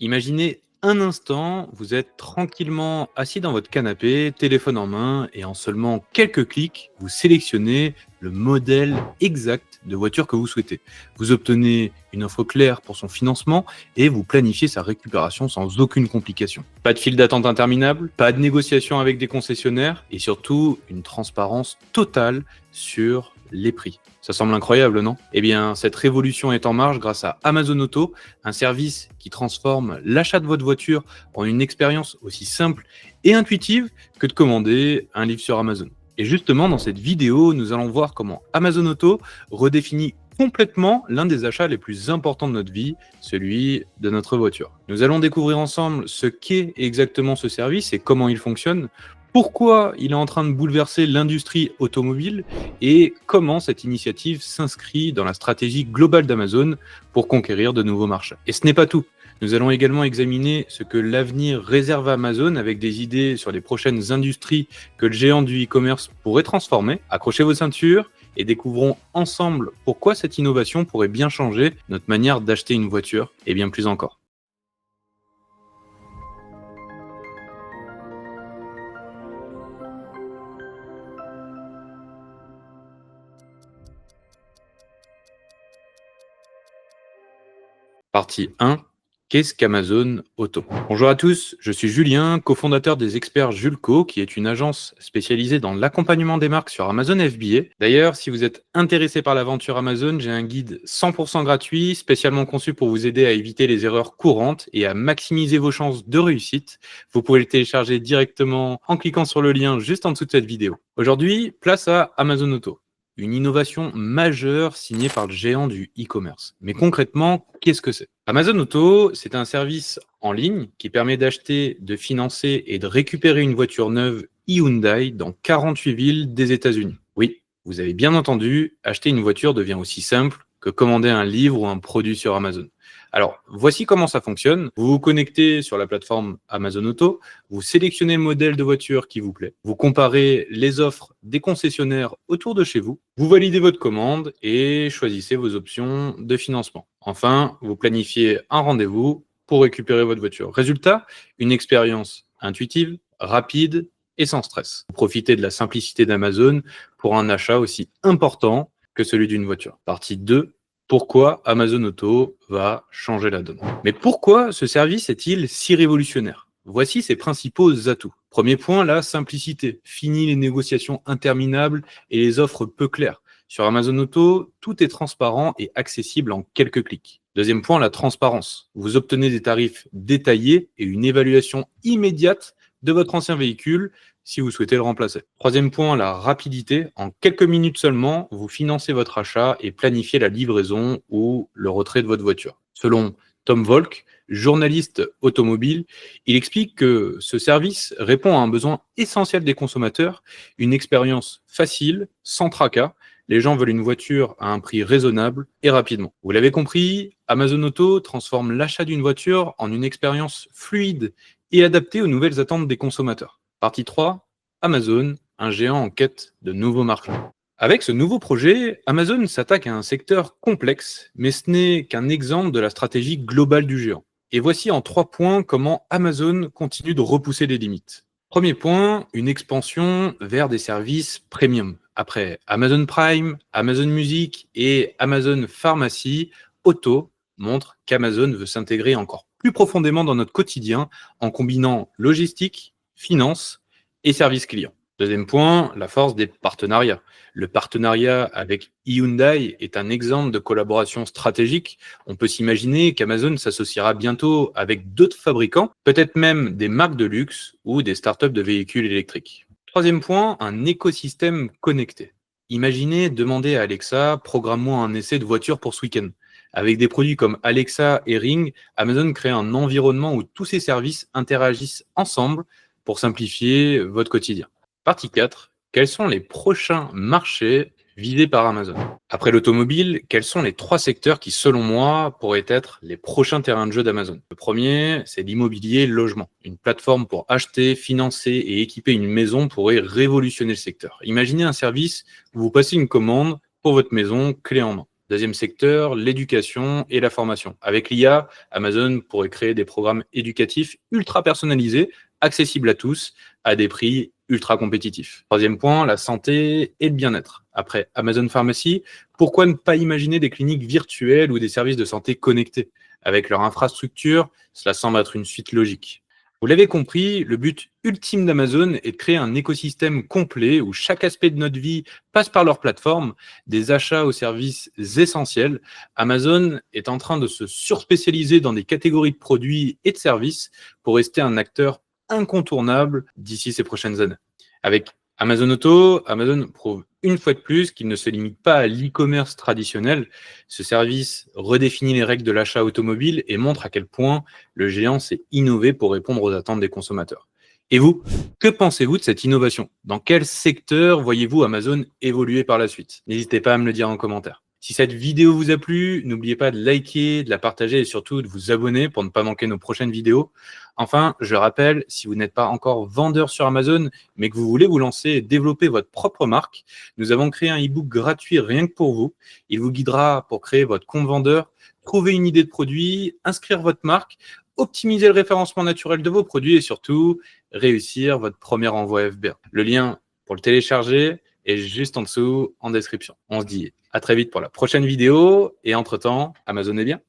Imaginez un instant, vous êtes tranquillement assis dans votre canapé, téléphone en main, et en seulement quelques clics, vous sélectionnez le modèle exact de voiture que vous souhaitez. Vous obtenez une offre claire pour son financement et vous planifiez sa récupération sans aucune complication. Pas de file d'attente interminable, pas de négociation avec des concessionnaires et surtout une transparence totale sur les prix. Ça semble incroyable, non? Eh bien, cette révolution est en marche grâce à Amazon Auto, un service qui transforme l'achat de votre voiture en une expérience aussi simple et intuitive que de commander un livre sur Amazon. Et justement, dans cette vidéo, nous allons voir comment Amazon Auto redéfinit complètement l'un des achats les plus importants de notre vie, celui de notre voiture. Nous allons découvrir ensemble ce qu'est exactement ce service et comment il fonctionne, pourquoi il est en train de bouleverser l'industrie automobile et comment cette initiative s'inscrit dans la stratégie globale d'Amazon pour conquérir de nouveaux marchés. Et ce n'est pas tout. Nous allons également examiner ce que l'avenir réserve à Amazon avec des idées sur les prochaines industries que le géant du e-commerce pourrait transformer. Accrochez vos ceintures et découvrons ensemble pourquoi cette innovation pourrait bien changer notre manière d'acheter une voiture et bien plus encore. Partie 1. Qu'est-ce qu'Amazon Auto? Bonjour à tous, je suis Julien, cofondateur des Experts Julco, qui est une agence spécialisée dans l'accompagnement des marques sur Amazon FBA. D'ailleurs, si vous êtes intéressé par l'aventure Amazon, j'ai un guide 100% gratuit, spécialement conçu pour vous aider à éviter les erreurs courantes et à maximiser vos chances de réussite. Vous pouvez le télécharger directement en cliquant sur le lien juste en dessous de cette vidéo. Aujourd'hui, place à Amazon Auto. Une innovation majeure signée par le géant du e-commerce. Mais concrètement, qu'est-ce que c'est? Amazon Auto, c'est un service en ligne qui permet d'acheter, de financer et de récupérer une voiture neuve Hyundai dans 48 villes des États-Unis. Oui, vous avez bien entendu, acheter une voiture devient aussi simple que commander un livre ou un produit sur Amazon. Alors, voici comment ça fonctionne. Vous vous connectez sur la plateforme Amazon Auto, vous sélectionnez le modèle de voiture qui vous plaît, vous comparez les offres des concessionnaires autour de chez vous, vous validez votre commande et choisissez vos options de financement. Enfin, vous planifiez un rendez-vous pour récupérer votre voiture. Résultat, une expérience intuitive, rapide et sans stress. Vous profitez de la simplicité d'Amazon pour un achat aussi important que celui d'une voiture. Partie 2. Pourquoi Amazon Auto va changer la donne? Mais pourquoi ce service est-il si révolutionnaire? Voici ses principaux atouts. Premier point, la simplicité. Fini les négociations interminables et les offres peu claires. Sur Amazon Auto, tout est transparent et accessible en quelques clics. Deuxième point, la transparence. Vous obtenez des tarifs détaillés et une évaluation immédiate de votre ancien véhicule si vous souhaitez le remplacer. Troisième point, la rapidité. En quelques minutes seulement, vous financez votre achat et planifiez la livraison ou le retrait de votre voiture. Selon Tom Volk, journaliste automobile, il explique que ce service répond à un besoin essentiel des consommateurs, une expérience facile, sans tracas. Les gens veulent une voiture à un prix raisonnable et rapidement. Vous l'avez compris, Amazon Auto transforme l'achat d'une voiture en une expérience fluide et adaptée aux nouvelles attentes des consommateurs. Partie 3, Amazon, un géant en quête de nouveaux marchés. Avec ce nouveau projet, Amazon s'attaque à un secteur complexe, mais ce n'est qu'un exemple de la stratégie globale du géant. Et voici en 3 points comment Amazon continue de repousser les limites. Premier point, une expansion vers des services premium. Après Amazon Prime, Amazon Music et Amazon Pharmacy, Auto montre qu'Amazon veut s'intégrer encore plus profondément dans notre quotidien en combinant logistique, finance et service client. Deuxième point, la force des partenariats. Le partenariat avec Hyundai est un exemple de collaboration stratégique. On peut s'imaginer qu'Amazon s'associera bientôt avec d'autres fabricants, peut-être même des marques de luxe ou des startups de véhicules électriques. Troisième point, un écosystème connecté. Imaginez demander à Alexa, programme-moi un essai de voiture pour ce week-end. Avec des produits comme Alexa et Ring, Amazon crée un environnement où tous ces services interagissent ensemble pour simplifier votre quotidien. Partie 4. Quels sont les prochains marchés visés par Amazon? Après l'automobile, quels sont les 3 secteurs qui, selon moi, pourraient être les prochains terrains de jeu d'Amazon? Le premier, c'est l'immobilier logement. Une plateforme pour acheter, financer et équiper une maison pourrait révolutionner le secteur. Imaginez un service où vous passez une commande pour votre maison clé en main. Deuxième secteur, l'éducation et la formation. Avec l'IA, Amazon pourrait créer des programmes éducatifs ultra personnalisés, accessibles à tous, à des prix ultra compétitifs. Troisième point, la santé et le bien-être. Après Amazon Pharmacy, pourquoi ne pas imaginer des cliniques virtuelles ou des services de santé connectés? Avec leur infrastructure, cela semble être une suite logique. Vous l'avez compris, le but ultime d'Amazon est de créer un écosystème complet où chaque aspect de notre vie passe par leur plateforme, des achats aux services essentiels. Amazon est en train de se surspécialiser dans des catégories de produits et de services pour rester un acteur incontournable d'ici ces prochaines années. Avec Amazon Auto, Amazon prouve une fois de plus qu'il ne se limite pas à l'e-commerce traditionnel. Ce service redéfinit les règles de l'achat automobile et montre à quel point le géant s'est innové pour répondre aux attentes des consommateurs. Et vous, que pensez-vous de cette innovation? Dans quel secteur voyez-vous Amazon évoluer par la suite? N'hésitez pas à me le dire en commentaire. Si cette vidéo vous a plu, n'oubliez pas de liker, de la partager et surtout de vous abonner pour ne pas manquer nos prochaines vidéos. Enfin, je rappelle, si vous n'êtes pas encore vendeur sur Amazon, mais que vous voulez vous lancer et développer votre propre marque, nous avons créé un e-book gratuit rien que pour vous. Il vous guidera pour créer votre compte vendeur, trouver une idée de produit, inscrire votre marque, optimiser le référencement naturel de vos produits et surtout réussir votre premier envoi FBA. Le lien pour le télécharger est juste en dessous en description. On se dit à très vite pour la prochaine vidéo et entre-temps, Amazon est bien.